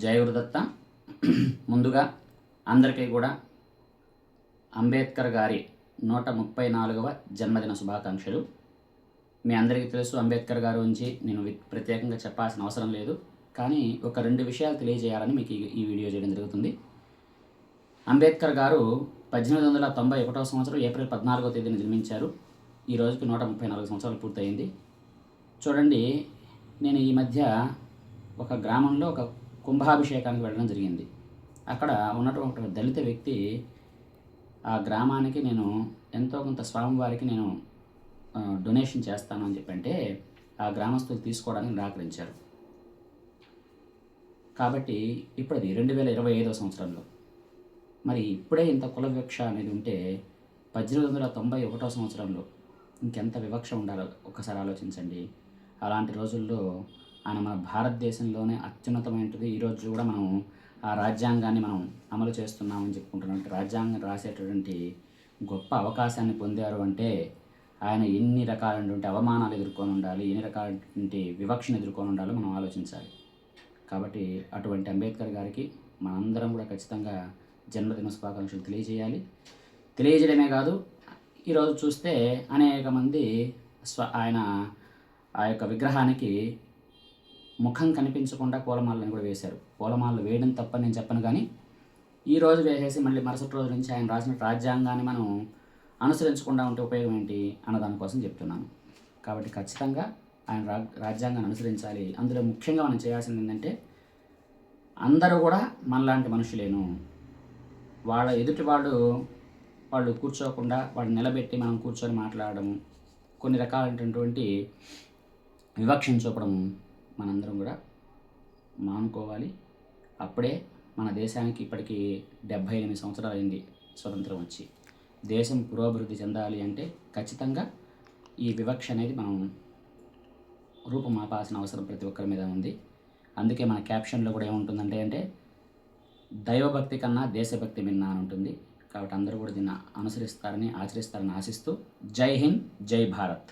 జై గురుదత్త. ముందుగా అందరికీ కూడా అంబేద్కర్ గారి 134వ జన్మదిన శుభాకాంక్షలు. మీ అందరికీ తెలుసు, అంబేద్కర్ గారి గురించి నేను ప్రత్యేకంగా చెప్పాల్సిన అవసరం లేదు. కానీ ఒక 2 విషయాలు తెలియజేయాలని మీకు ఈ వీడియో చేయడం జరుగుతుంది. అంబేద్కర్ గారు 1891వ సంవత్సరం ఏప్రిల్ 14వ తేదీన జన్మించారు. ఈ రోజుకి 134 సంవత్సరాలు పూర్తయింది. చూడండి, నేను ఈ మధ్య ఒక గ్రామంలో ఒక కుంభాభిషేకానికి వెళ్ళడం జరిగింది. అక్కడ ఉన్నటువంటి ఒక దళిత వ్యక్తి ఆ గ్రామానికి నేను ఎంతో కొంత స్వామివారికి నేను డొనేషన్ చేస్తాను అని చెప్పంటే ఆ గ్రామస్తులు తీసుకోవడానికి నిరాకరించారు. కాబట్టి ఇప్పుడు అది 2025వ సంవత్సరంలో మరి ఇప్పుడే ఇంత కుల వివక్ష అనేది ఉంటే 1891వ సంవత్సరంలో ఇంకెంత వివక్ష ఉండాలో ఒక్కసారి ఆలోచించండి. అలాంటి రోజుల్లో ఆయన మన భారతదేశంలోనే అత్యున్నతమైనది. ఈరోజు కూడా మనం ఆ రాజ్యాంగాన్ని మనం అమలు చేస్తున్నామని చెప్పుకుంటున్నట్టు రాజ్యాంగం రాసేటటువంటి గొప్ప అవకాశాన్ని పొందారు అంటే ఆయన ఎన్ని రకాలైనటువంటి అవమానాలు ఎదుర్కొని ఉండాలి, ఎన్ని రకాలైనటువంటి వివక్షను ఎదుర్కొని ఉండాలో మనం ఆలోచించాలి. కాబట్టి అటువంటి అంబేద్కర్ గారికి మనందరం కూడా ఖచ్చితంగా జన్మదిన శుభాకాంక్షలు తెలియజేయాలి. తెలియజేయడమే కాదు, ఈరోజు చూస్తే అనేక మంది ఆయన ఆ యొక్క విగ్రహానికి ముఖం కనిపించకుండా పూలమాలను కూడా వేశారు. పూలమాలలు వేయడం తప్పని నేను చెప్పను, కానీ ఈరోజు వేసేసి మళ్ళీ మరుసటి రోజు నుంచి ఆయన రాసిన రాజ్యాంగాన్ని మనం అనుసరించకుండా ఉంటే ఉపయోగం ఏంటి అన్న దానికోసం చెప్తున్నాను. కాబట్టి ఖచ్చితంగా ఆయన రాజ్యాంగాన్ని అనుసరించాలి. అందులో ముఖ్యంగా మనం చేయాల్సింది ఏంటంటే అందరూ కూడా మనలాంటి మనుషులేను. వాళ్ళ ఎదుటి వాళ్ళు కూర్చోకుండా వాళ్ళు నిలబెట్టి మనం కూర్చొని మాట్లాడడం, కొన్ని రకాలైనటువంటి వివక్షను చూపడం మనందరం కూడా మానుకోవాలి. అప్పుడే మన దేశానికి ఇప్పటికీ 78 సంవత్సరాలు అయింది స్వతంత్రం వచ్చి. దేశం పురోభివృద్ధి చెందాలి అంటే ఖచ్చితంగా ఈ వివక్ష అనేది మనం రూపుమాపాల్సిన అవసరం ప్రతి ఒక్కరి మీద ఉంది. అందుకే మన క్యాప్షన్లో కూడా ఏముంటుందంటే దైవభక్తి కన్నా దేశభక్తి మిన్న అని ఉంటుంది. కాబట్టి అందరూ కూడా దీన్ని అనుసరిస్తారని ఆచరిస్తారని ఆశిస్తూ జై హింద్, జై భారత్.